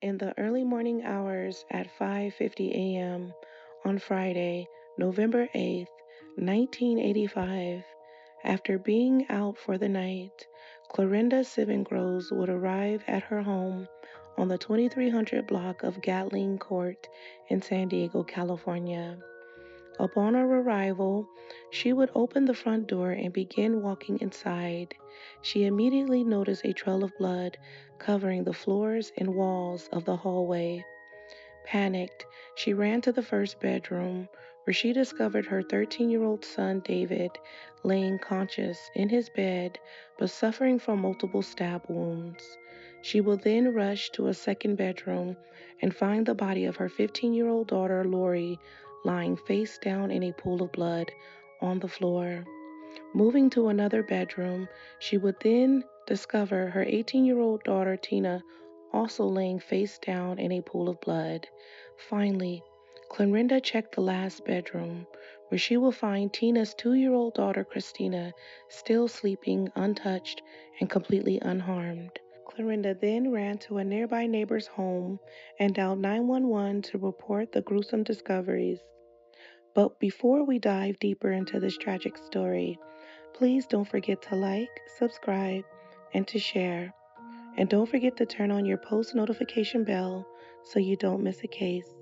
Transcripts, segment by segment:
In the early morning hours at 5:50 a.m. on Friday, November 8th, 1985, after being out for the night, Clorinda Cvengros would arrive at her home on the 2300 block of Gatling Court in San Diego, California. Upon her arrival, she would open the front door and begin walking inside. She immediately noticed a trail of blood covering the floors and walls of the hallway. Panicked, she ran to the first bedroom, where she discovered her 13-year-old son David laying conscious in his bed but suffering from multiple stab wounds. She will then rush to a second bedroom and find the body of her 15-year-old daughter Lori lying face down in a pool of blood on the floor. Moving to another bedroom, she would then discover her 18-year-old daughter Tina also laying face down in a pool of blood. Finally, Clorinda checked the last bedroom, where she will find Tina's 2-year-old daughter Christina still sleeping untouched and completely unharmed. Clorinda then ran to a nearby neighbor's home and dialed 911 to report the gruesome discoveries. But before we dive deeper into this tragic story, please don't forget to like, subscribe, and to share. And don't forget to turn on your post notification bell so you don't miss a case.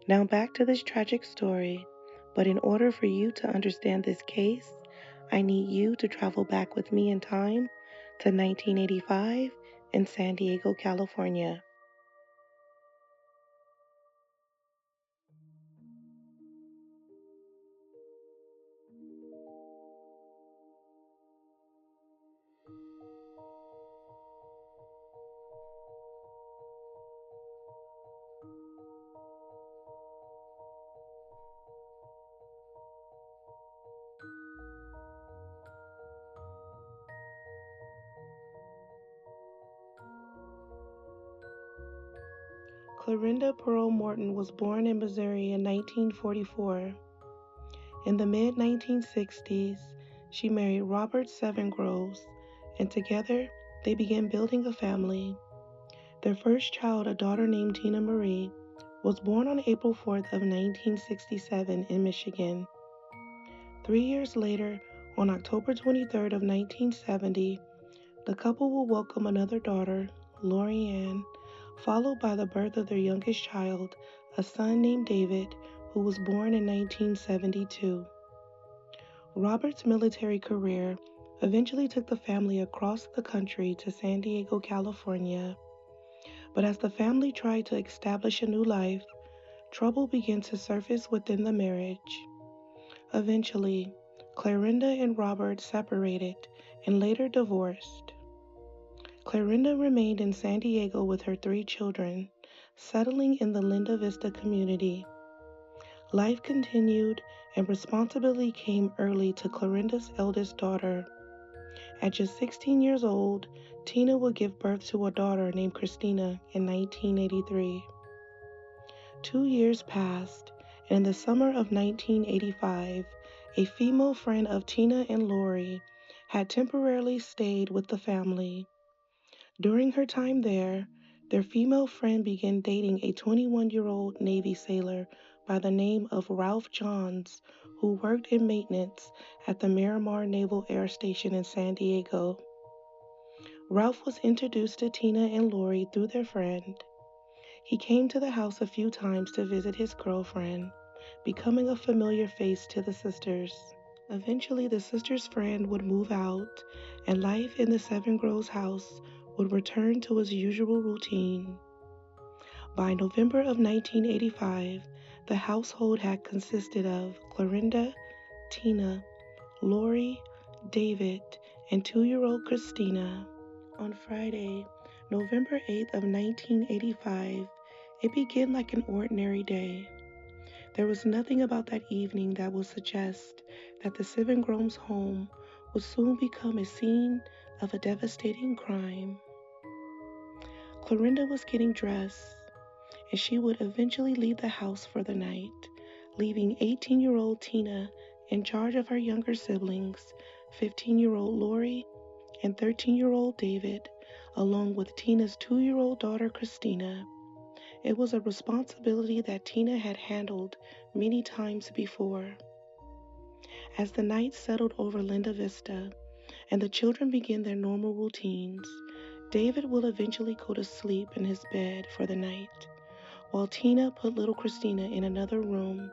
Now back to this tragic story. But in order for you to understand this case, I need you to travel back with me in time to 1985 in San Diego, California. Clorinda Pearl Morton was born in Missouri in 1944. In the mid 1960s, she married Robert Cvengros, and together they began building a family. Their first child, a daughter named Tina Marie, was born on April 4th of 1967 in Michigan. 3 years later, on October 23rd of 1970, the couple will welcome another daughter, Lori Ann, followed by the birth of their youngest child, a son named David, who was born in 1972. Robert's military career eventually took the family across the country to San Diego, California. But as the family tried to establish a new life, trouble began to surface within the marriage. Eventually, Clorinda and Robert separated and later divorced. Clorinda remained in San Diego with her 3 children, settling in the Linda Vista community. Life continued and responsibility came early to Clorinda's eldest daughter. At just 16 years old, Tina would give birth to a daughter named Christina in 1983. 2 years passed, and in the summer of 1985, a female friend of Tina and Lori had temporarily stayed with the family. During her time there, their female friend began dating a 21-year-old Navy sailor by the name of Ralph Johns, who worked in maintenance at the Miramar Naval Air Station in San Diego. Ralph was introduced to Tina and Lori through their friend. He came to the house a few times to visit his girlfriend, becoming a familiar face to the sisters. Eventually, the sisters' friend would move out, and life in the Seven Groves house would return to its usual routine. By November of 1985, the household had consisted of Clorinda, Tina, Lori, David, and 2-year-old Christina. On Friday, November 8th of 1985, it began like an ordinary day. There was nothing about that evening that would suggest that the Seven Groves home would soon become a scene of a devastating crime. Clorinda was getting dressed, and she would eventually leave the house for the night, leaving 18-year-old Tina in charge of her younger siblings, 15-year-old Lori and 13-year-old David, along with Tina's 2-year-old daughter Christina. It was a responsibility that Tina had handled many times before. As the night settled over Linda Vista and the children began their normal routines, David will eventually go to sleep in his bed for the night, while Tina put little Christina in another room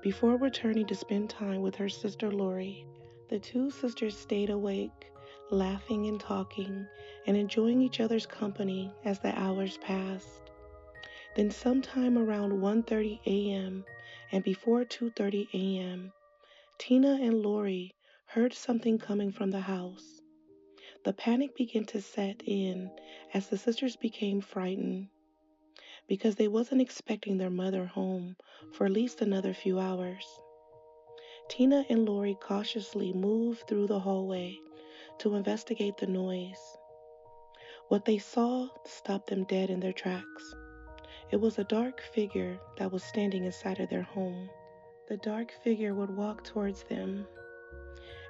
before returning to spend time with her sister Lori. The two sisters stayed awake, laughing and talking, and enjoying each other's company as the hours passed. Then sometime around 1:30 a.m. and before 2:30 a.m., Tina and Lori heard something coming from the house. The panic began to set in as the sisters became frightened because they wasn't expecting their mother home for at least another few hours. Tina and Lori cautiously moved through the hallway to investigate the noise. What they saw stopped them dead in their tracks. It was a dark figure that was standing inside of their home. The dark figure would walk towards them,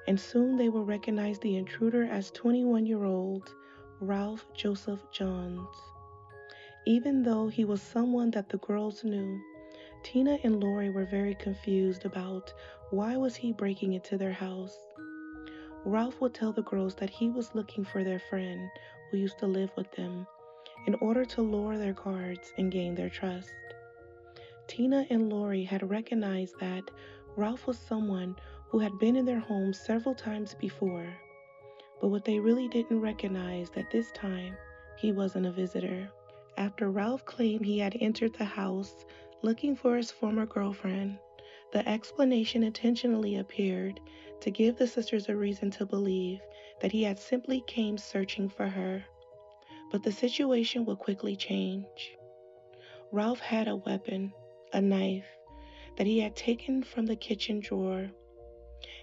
and soon they will recognize the intruder as 21-year-old Ralph Joseph Johns. Even though he was someone that the girls knew, Tina and Lori were very confused about why was he breaking into their house. Ralph would tell the girls that he was looking for their friend who used to live with them in order to lower their guards and gain their trust. Tina and Lori had recognized that Ralph was someone who had been in their home several times before, but what they really didn't recognize that this time he wasn't a visitor. After Ralph claimed he had entered the house looking for his former girlfriend, the explanation intentionally appeared to give the sisters a reason to believe that he had simply came searching for her. But the situation would quickly change. Ralph had a weapon, a knife, that he had taken from the kitchen drawer,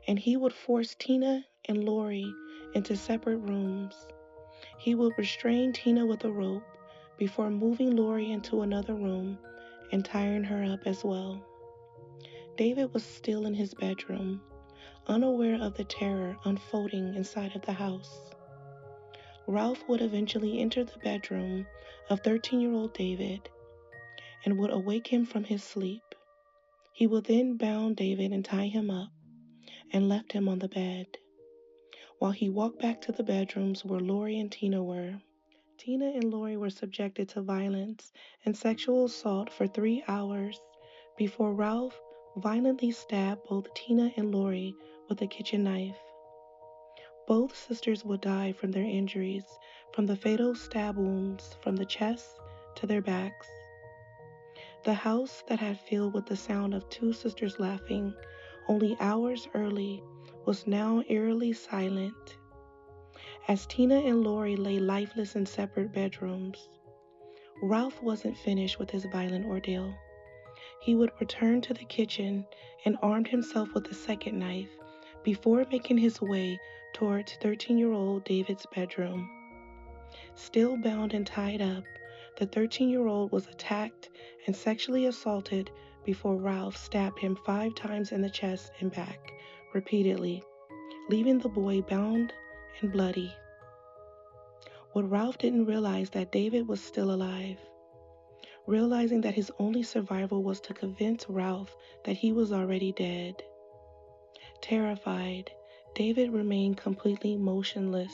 and he would force Tina and Lori into separate rooms. He would restrain Tina with a rope before moving Lori into another room and tying her up as well. David was still in his bedroom, unaware of the terror unfolding inside of the house. Ralph would eventually enter the bedroom of 13-year-old David and would awake him from his sleep. He would then bound David and tie him up and left him on the bed, while he walked back to the bedrooms where Lori and Tina were. Tina and Lori were subjected to violence and sexual assault for 3 hours before Ralph violently stabbed both Tina and Lori with a kitchen knife. Both sisters would die from their injuries from the fatal stab wounds from the chest to their backs. The house that had filled with the sound of two sisters laughing only hours early was now eerily silent. As Tina and Lori lay lifeless in separate bedrooms, Ralph wasn't finished with his violent ordeal. He would return to the kitchen and armed himself with a second knife before making his way towards 13-year-old David's bedroom. Still bound and tied up, the 13-year-old was attacked and sexually assaulted before Ralph stabbed him 5 times in the chest and back, repeatedly, leaving the boy bound and bloody. What Ralph didn't realize that David was still alive. Realizing that his only survival was to convince Ralph that he was already dead. Terrified, David remained completely motionless.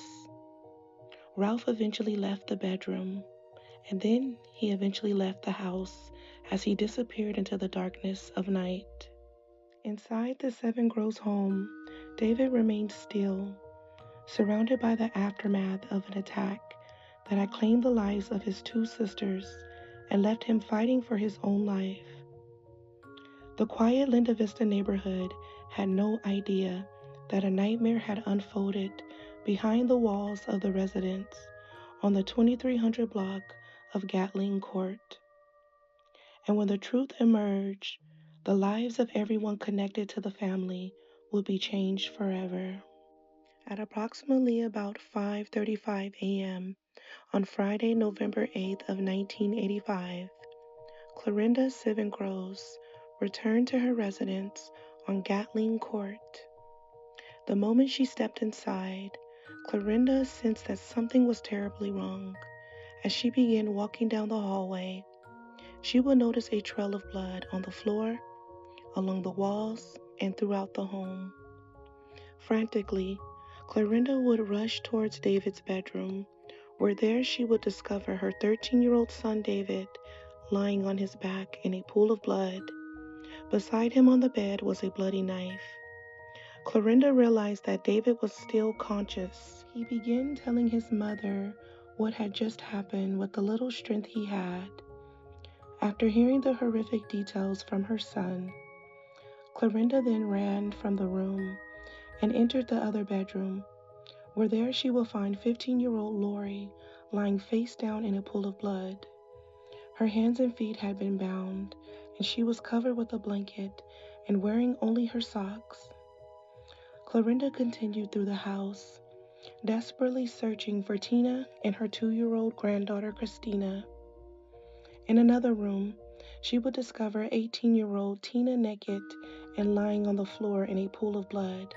Ralph eventually left the bedroom, and then he eventually left the house as he disappeared into the darkness of night. Inside the Cvengros home, David remained still, surrounded by the aftermath of an attack that had claimed the lives of his 2 sisters and left him fighting for his own life. The quiet Linda Vista neighborhood had no idea that a nightmare had unfolded behind the walls of the residence on the 2300 block of Gatling Court. And when the truth emerged, the lives of everyone connected to the family would be changed forever. At approximately about 5:35 a.m. on Friday, November 8th of 1985, Clorinda Cvengros returned to her residence on Gatling Court. The moment she stepped inside, Clorinda sensed that something was terribly wrong as she began walking down the hallway She would notice a trail of blood on the floor, along the walls, and throughout the home. Frantically, Clorinda would rush towards David's bedroom, where there she would discover her 13-year-old son David lying on his back in a pool of blood. Beside him on the bed was a bloody knife. Clorinda realized that David was still conscious. He began telling his mother what had just happened with the little strength he had. After hearing the horrific details from her son, Clorinda then ran from the room and entered the other bedroom, where there she will find 15-year-old Lori lying face down in a pool of blood. Her hands and feet had been bound, and she was covered with a blanket and wearing only her socks. Clorinda continued through the house, desperately searching for Tina and her 2-year-old granddaughter Christina. In another room, she would discover 18-year-old Tina naked and lying on the floor in a pool of blood.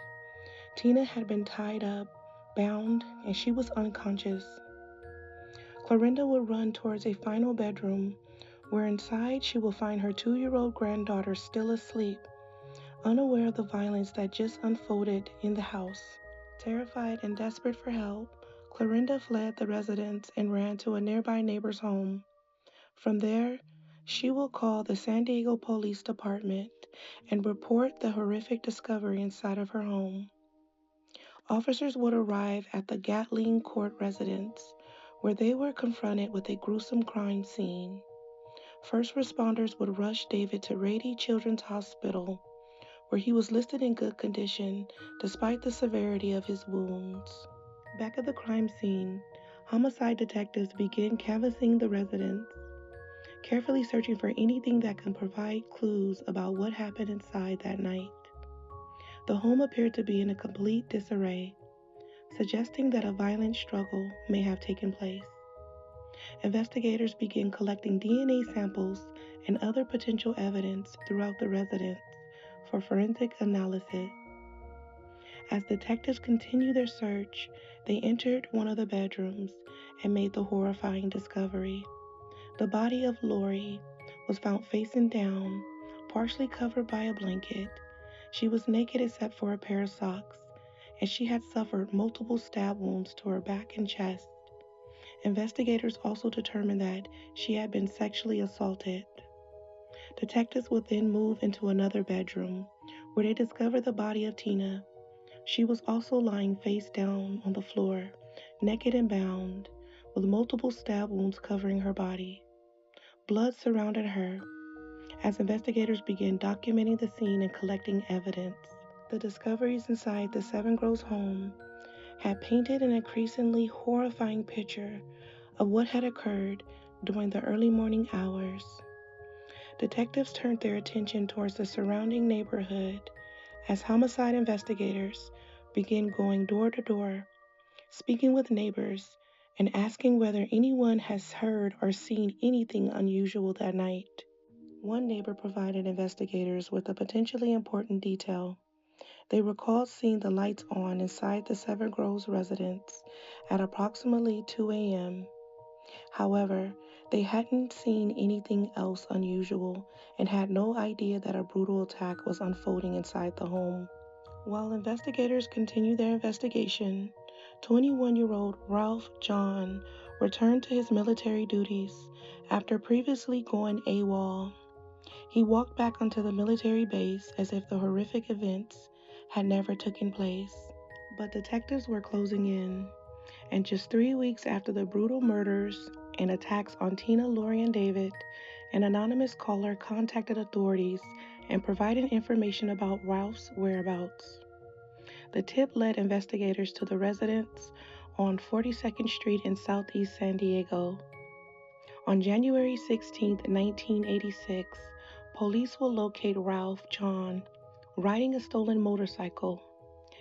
Tina had been tied up, bound, and she was unconscious. Clorinda would run towards a final bedroom, where inside she will find her 2-year-old granddaughter still asleep, unaware of the violence that just unfolded in the house. Terrified and desperate for help, Clorinda fled the residence and ran to a nearby neighbor's home. From there, she will call the San Diego Police Department and report the horrific discovery inside of her home. Officers would arrive at the Gatling Court residence, where they were confronted with a gruesome crime scene. First responders would rush David to Rady Children's Hospital, where he was listed in good condition despite the severity of his wounds. Back at the crime scene, homicide detectives begin canvassing the residence, carefully searching for anything that can provide clues about what happened inside that night. The home appeared to be in a complete disarray, suggesting that a violent struggle may have taken place. Investigators began collecting DNA samples and other potential evidence throughout the residence for forensic analysis. As detectives continued their search, they entered one of the bedrooms and made the horrifying discovery. The body of Lori was found facing down, partially covered by a blanket. She was naked except for a pair of socks, and she had suffered multiple stab wounds to her back and chest. Investigators also determined that she had been sexually assaulted. Detectives would then move into another bedroom, where they discovered the body of Tina. She was also lying face down on the floor, naked and bound, with multiple stab wounds covering her body. Blood surrounded her. As investigators began documenting the scene and collecting evidence, the discoveries inside the Cvengros home had painted an increasingly horrifying picture of what had occurred during the early morning hours. Detectives turned their attention towards the surrounding neighborhood as homicide investigators began going door to door, speaking with neighbors and asking whether anyone has heard or seen anything unusual that night. One neighbor provided investigators with a potentially important detail. They recalled seeing the lights on inside the Cvengros residence at approximately 2 a.m. However, they hadn't seen anything else unusual and had no idea that a brutal attack was unfolding inside the home. While investigators continued their investigation, 21-year-old Ralph John returned to his military duties after previously going AWOL. He walked back onto the military base as if the horrific events had never taken place. But detectives were closing in, and just 3 weeks after the brutal murders and attacks on Tina, Lori, and David, an anonymous caller contacted authorities and provided information about Ralph's whereabouts. The tip led investigators to the residence on 42nd Street in Southeast San Diego. On January 16, 1986, police will locate Ralph John riding a stolen motorcycle.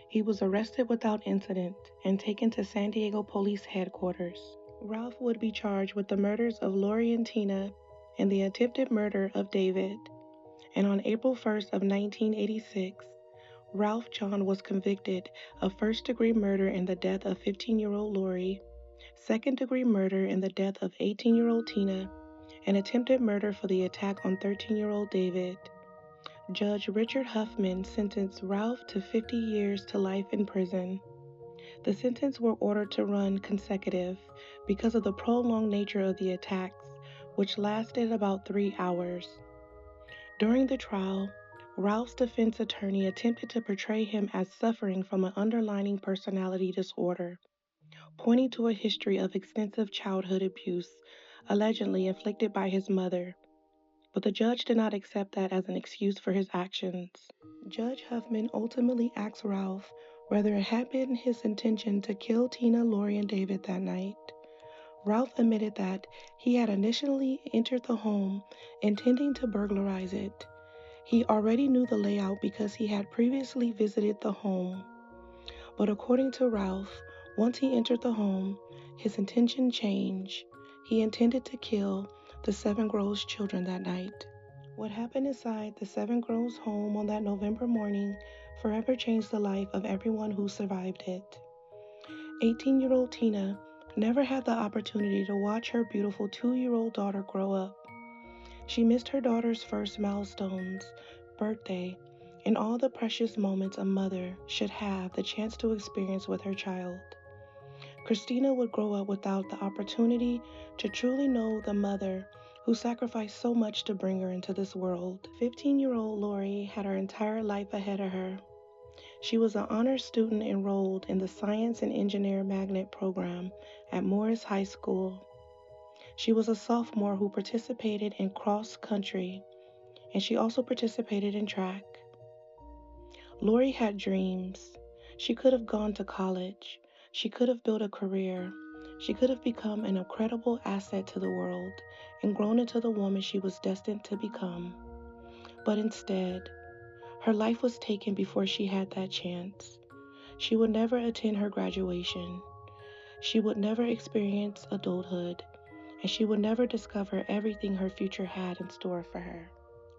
He was arrested without incident and taken to San Diego Police Headquarters. Ralph would be charged with the murders of Lori and Tina and the attempted murder of David. And on April 1st of 1986, Ralph John was convicted of first-degree murder in the death of 15-year-old Lori, second-degree murder in the death of 18-year-old Tina, an attempted murder for the attack on 13-year-old David. Judge Richard Huffman sentenced Ralph to 50 years to life in prison. The sentences were ordered to run consecutive because of the prolonged nature of the attacks, which lasted about 3 hours. During the trial, Ralph's defense attorney attempted to portray him as suffering from an underlying personality disorder, pointing to a history of extensive childhood abuse allegedly inflicted by his mother, but the judge did not accept that as an excuse for his actions. Judge Huffman ultimately asked Ralph whether it had been his intention to kill Tina, Lori, and David that night. Ralph admitted that he had initially entered the home intending to burglarize it. He already knew the layout because he had previously visited the home. But according to Ralph, once he entered the home, his intention changed. He intended to kill the Cvengros children that night. What happened inside the Cvengros home on that November morning forever changed the life of everyone who survived it. 18-year-old Tina never had the opportunity to watch her beautiful 2-year-old daughter grow up. She missed her daughter's first milestones, birthday, and all the precious moments a mother should have the chance to experience with her child. Christina would grow up without the opportunity to truly know the mother who sacrificed so much to bring her into this world. 15-year-old Lori had her entire life ahead of her. She was an honors student enrolled in the Science and Engineer Magnet program at Morris High School. She was a sophomore who participated in cross country, and she also participated in track. Lori had dreams. She could have gone to college. She could have built a career. She could have become an incredible asset to the world and grown into the woman she was destined to become. But instead, her life was taken before she had that chance. She would never attend her graduation. She would never experience adulthood, and she would never discover everything her future had in store for her.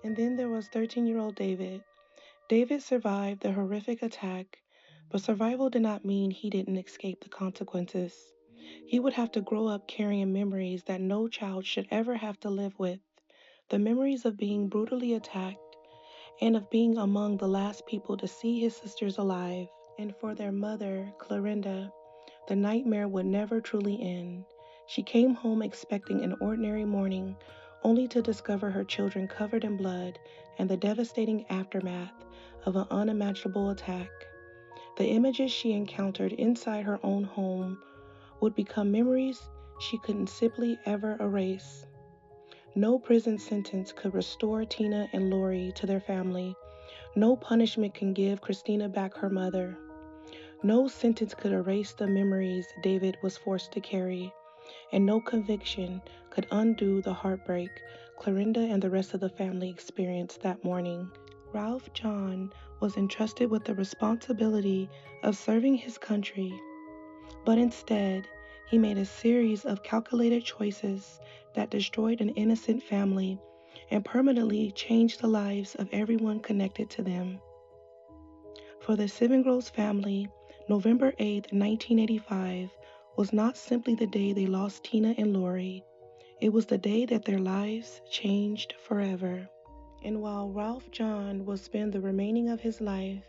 And then there was 13-year-old David. David survived the horrific attack, but survival did not mean he didn't escape the consequences. He would have to grow up carrying memories that no child should ever have to live with. The memories of being brutally attacked and of being among the last people to see his sisters alive. And for their mother, Clorinda, the nightmare would never truly end. She came home expecting an ordinary morning, only to discover her children covered in blood and the devastating aftermath of an unimaginable attack. The images she encountered inside her own home would become memories she couldn't simply ever erase. No prison sentence could restore Tina and Lori to their family. No punishment can give Christina back her mother. No sentence could erase the memories David was forced to carry, and no conviction could undo the heartbreak Clorinda and the rest of the family experienced that morning. Ralph John was entrusted with the responsibility of serving his country, but instead, he made a series of calculated choices that destroyed an innocent family and permanently changed the lives of everyone connected to them. For the Cvengros family, November 8, 1985, was not simply the day they lost Tina and Lori. It was the day that their lives changed forever. And while Ralph John will spend the remaining of his life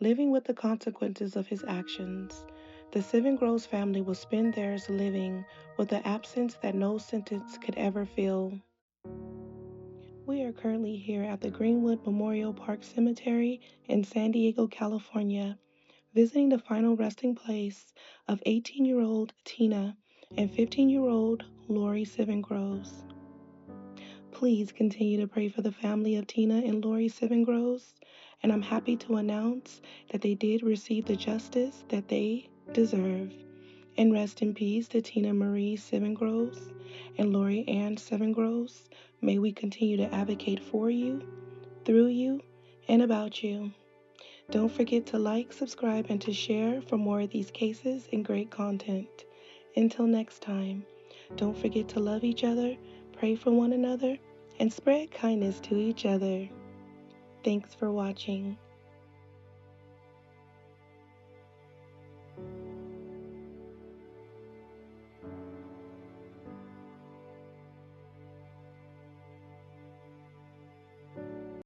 living with the consequences of his actions, the Cvengros family will spend theirs living with the absence that no sentence could ever fill. We are currently here at the Greenwood Memorial Park Cemetery in San Diego, California, visiting the final resting place of 18-year-old Tina and 15-year-old Lori Cvengros. Please continue to pray for the family of Tina and Lori Cvengros, and I'm happy to announce that they did receive the justice that they deserve. And rest in peace to Tina Marie Cvengros and Lori Ann Cvengros. May we continue to advocate for you, through you, and about you. Don't forget to like, subscribe, and to share for more of these cases and great content. Until next time, don't forget to love each other, pray for one another, and spread kindness to each other. Thanks for watching.